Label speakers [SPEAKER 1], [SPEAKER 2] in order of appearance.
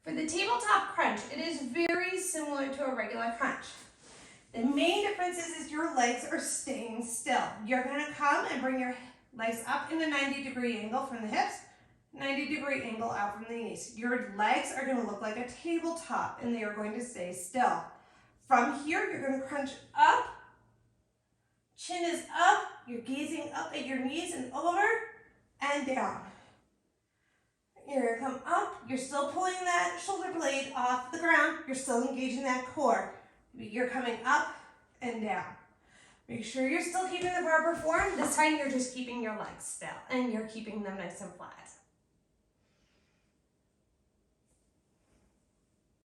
[SPEAKER 1] For the tabletop crunch, it is very similar to a regular crunch. The main difference is your legs are staying still. You're gonna come and bring your legs up in a 90-degree angle from the hips, 90-degree angle out from the knees. Your legs are gonna look like a tabletop and they are going to stay still. From here, you're gonna crunch up, chin is up, you're gazing up at your knees and over and down. You're gonna come up, you're still pulling that shoulder blade off the ground, you're still engaging that core. You're coming up and down. Make sure you're still keeping the proper form. This time you're just keeping your legs still and you're keeping them nice and flat.